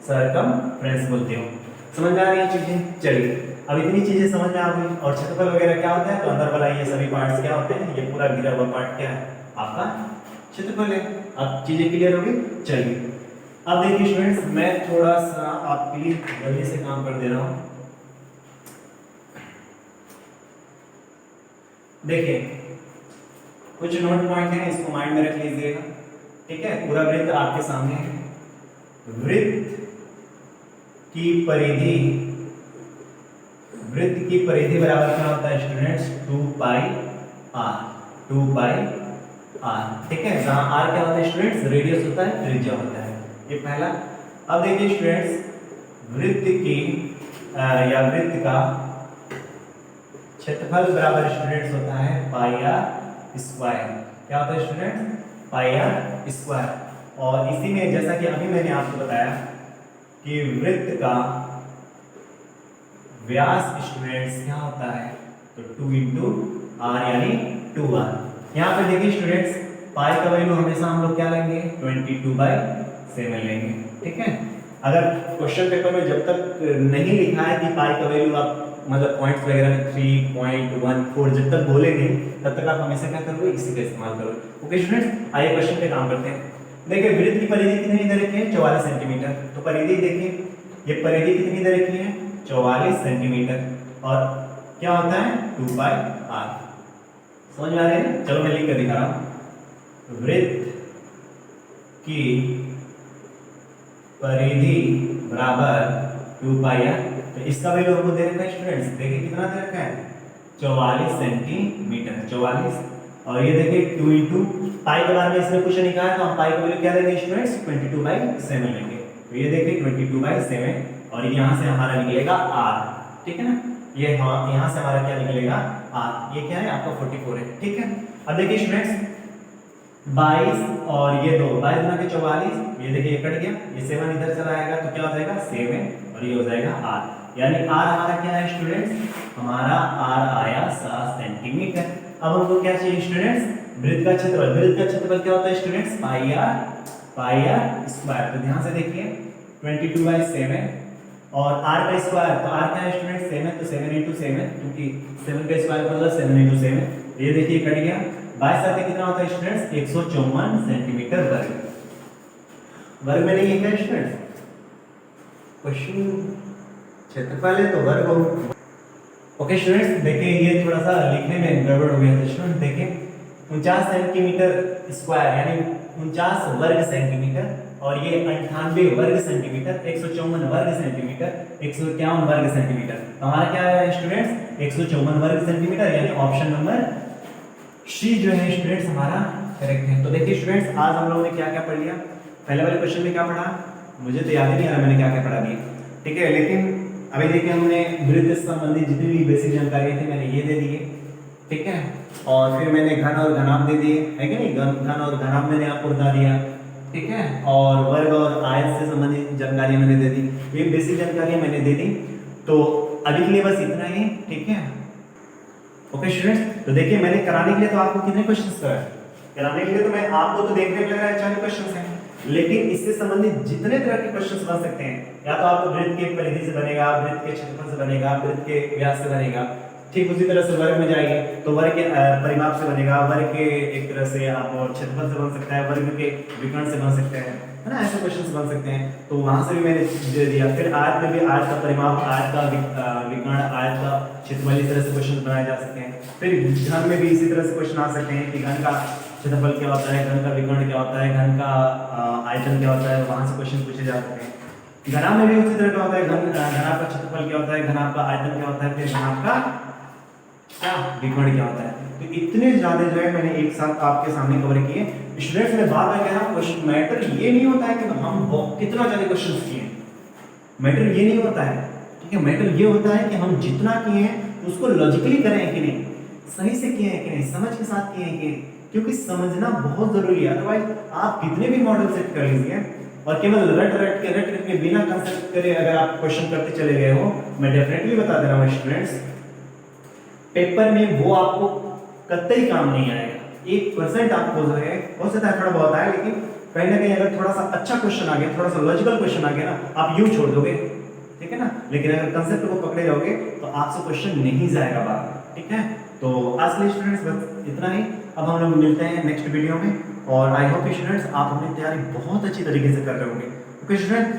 Speaker 1: सर्कमफ्रेंस बोलते हो। समझ में आ रही है चीजें। चलिए अब इतनी चीजें समझ में आ गई। और क्षेत्रफल वगैरह क्या होता है, तो अंदर वाला ये सभी पार्ट्स क्या होते हैं, ये पूरा घिरा हुआ पार्ट क्या है, आपका क्षेत्रफल है। अब चीजें क्लियर हो गई। चलिए अब देखिए स्टूडेंट्स, मैं थोड़ा सा आपके लिए जल्दी से काम कर दे रहा हूं। देखिए कुछ नोट पॉइंट है, इसको माइंड में रख लीजिएगा, ठीक है। पूरा वृत्त आपके सामने है। वृत्त की परिधि बराबर क्या होता है स्टूडेंट्स, 2πr, 2πr, ठीक है। जहां r क्या होता है स्टूडेंट्स, रेडियस होता है, त्रिज्या होता है, ये पहला। अब देखिए स्टूडेंट्स, वृत्त का क्षेत्रफल बराबर स्टूडेंट्स होता है πr²। क्या होता है स्टूडेंट्स, πr²। और इसी में जैसा कि अभी मैंने आपको बताया कि वृत्त का व्यास स्टूडेंट्स क्या होता है, तो 2 × r यानी 2r। यहाँ पे देखिए स्टूडेंट्स, पाई का वैल्यू हमेशा हम लोग क्या लेंगे, 22/7 लेंगे, ठीक है। अगर क्वेश्चन पेपर में जब तक नहीं लिखा है कि पाई का वैल्यू आप मतलब पॉइंट्स वगैरह में 3.14 जब तक बोलेंगे तब तक आप हमेशा क्या करोगे, इसी का इस्तेमाल करोगे। ओके स्टूडेंट्स, आइए क्वेश्चन पे काम करते हैं। देखिए वृत्त की परिधि कितनी दे रखी है, 44 सेंटीमीटर। तो परिधि देखिए, ये परिधि कितनी दे रखी है, 44 सेंटीमीटर। और क्या होता है, 2πr। समझ में आ रहा है? चलो मैं लिख कर दिखा रहा हूं। वृत्त की परिधि बराबर 2πr। तो इसका वैल्यू हमको दे रखा है स्टूडेंट्स, देखिए कितना दे रखा है, 44 सेंटीमीटर, 44। और ये देखिए 2 इंटू पाई के बारे में इसमें क्वेश्चन लिखा है, तो हम पाई का वैल्यू क्या लेंगे स्टूडेंट्स, 22/7 लेंगे। तो ये देखिए 22/7 और यहाँ से हमारा निकलेगा r, ठीक है ना। ये हाँ, यहाँ से हमारा क्या निकलेगा, r। ये क्या है आपका 44 है, ठीक है। अब देखिए स्टूडेंट्स 22 और ये 2, 22 गुना के 44, ये देखिए ये कट गया, ये 7 इधर चला आएगा तो क्या हो जाएगा 7 और ये हो जाएगा r। यानी r हमारा क्या है स्टूडेंट्स, हमारा r आया 7 सेंटीमीटर। अब हमको क्या चाहिए स्टूडेंट्स, वृत्त का क्षेत्रफल। वृत्त का क्षेत्रफल क्या होता है स्टूडेंट्स, पाई r स्क्वायर। तो ध्यान से देखिए 22/7 और r का स्क्वायर, तो r क्या है स्टूडेंट्स 7, तो 7 into 7, क्योंकि 7 का स्क्वायर मतलब 7 into 7। ये देखिए कट गया, 22 साथ कितना होता है स्टूडेंट्स, 154 सेंटीमीटर वर्ग। वर्ग में नहीं है क्या स्टूडेंट्स, क्वेश्चन क्षेत्रफल है तो वर्ग हो। ओके स्टूडेंट्स, देखिए ये थोड़ा सा लिखने में गड़बड़ हो गया था स्टूडेंट। देखिए 49 सेंटीमीटर स्क्वायर यानी 49 वर्ग सेंटीमीटर, और ये 98 वर्ग सेंटीमीटर, 154 वर्ग सेंटीमीटर, 151 वर्ग सेंटीमीटर। तो हमारा क्या है स्टूडेंट्स, 154 वर्ग सेंटीमीटर, यानी ऑप्शन नंबर सी जो है स्टूडेंट्स हमारा करेक्ट है। तो देखिए स्टूडेंट्स आज हम लोगों ने क्या क्या पढ़ लिया। पहले वाले क्वेश्चन में क्या पढ़ा, मुझे तो याद ही नहीं आ रहा मैंने क्या क्या पढ़ा दिया, ठीक है। लेकिन अभी देखिए हमने वृत्त से संबंधित जितनी भी बेसिक जानकारी थी मैंने ये दे दिए, ठीक है। और फिर मैंने घन और घनाभ दे दिए, है कि नहीं, घन और घनाभ मैंने आपको बता दिया, ठीक है। और वर्ग और आयत से संबंधित जानकारी मैंने दे दी, ये बेसिक जानकारी मैंने दे दी। तो अभी के लिए बस इतना ही, ठीक है। ओके स्टूडेंट्स, तो देखिए मैंने कराने के लिए तो आपको कितने क्वेश्चंस कराए, कराने के लिए तो मैं आपको तो देखने में लग रहा है 40 क्वेश्चंस हैं, लेकिन इससे संबंधित जितने तरह के क्वेश्चंस बन सकते हैं, या तो आपको वृत्त के परिधि से बनेगा, वृत्त के क्षेत्रफल से बनेगा, वृत्त के व्यास से बनेगा, ठीक उसी तरह से वर्ग में जाएंगे तो वर्ग के परिमाप से बनेगा, वर्ग के एक तरह से आप क्षेत्रफल से बन सकता है, वर्ग के विकर्ण से बन सकते हैं, है ना, ऐसे क्वेश्चंस बन सकते हैं। तो वहां से भी मैंने दे दिया। फिर आयत में भी आयत का परिमाप, आयत का विकर्ण, आयत का क्षेत्रफल, इस तरह से क्वेश्चन बनाए जा सकते हैं। फिर घन में भी इसी तरह से क्वेश्चन आ सकते हैं कि घन का क्षेत्रफल क्या होता है, घन का विकर्ण क्या होता है, घन का आयतन क्या होता है, वहां से क्वेश्चन पूछे जा सकते हैं। घनाभ में भी उसी तरह का होता है, घनाभ का क्षेत्रफल क्या होता है, घनाभ का आयतन क्या होता है, फिर घनाभ का क्या विकर्ण क्या होता है। तो इतने ज्यादा जो है मैंने एक साथ आपके सामने कवर किए। स्टूडेंट्स में बात आ गया, क्वेश्चन मैटर ये नहीं होता है कि हम कितना ज्यादा क्वेश्चंस किए, मैटर ये नहीं होता है, ठीक है। मैटर ये होता है कि हम जितना किए हैं उसको लॉजिकली करें कि नहीं, सही से किए हैं कि नहीं, समझ के साथ किए हैं कि नहीं, क्योंकि समझना बहुत जरूरी है। अदरवाइज आप कितने भी मॉडल सेट कर लीजिए और केवल रट के बिना कंसेप्ट करे अगर आप क्वेश्चन करते चले गए हो, मैं डेफिनेटली बता दे रहा हूँ स्टूडेंट्स, पेपर में वो आपको कतई काम नहीं आएगा। 1% आपको जो है हो सकता है थोड़ा बहुत आए, लेकिन कहीं ना कहीं अगर थोड़ा सा अच्छा क्वेश्चन आ गया, थोड़ा सा लॉजिकल क्वेश्चन आ गया ना, आप यूं छोड़ दोगे, ठीक है ना। लेकिन अगर कंसेप्ट को पकड़े रहोगे तो आपसे क्वेश्चन नहीं जाएगा बाहर, ठीक है। तो आज के लिए स्टूडेंट्स बस इतना ही। अब हम लोग मिलते हैं नेक्स्ट वीडियो में, और आई होप स्टूडेंट्स आप अपनी तैयारी बहुत अच्छी तरीके से कर रहे होंगे। Okay student,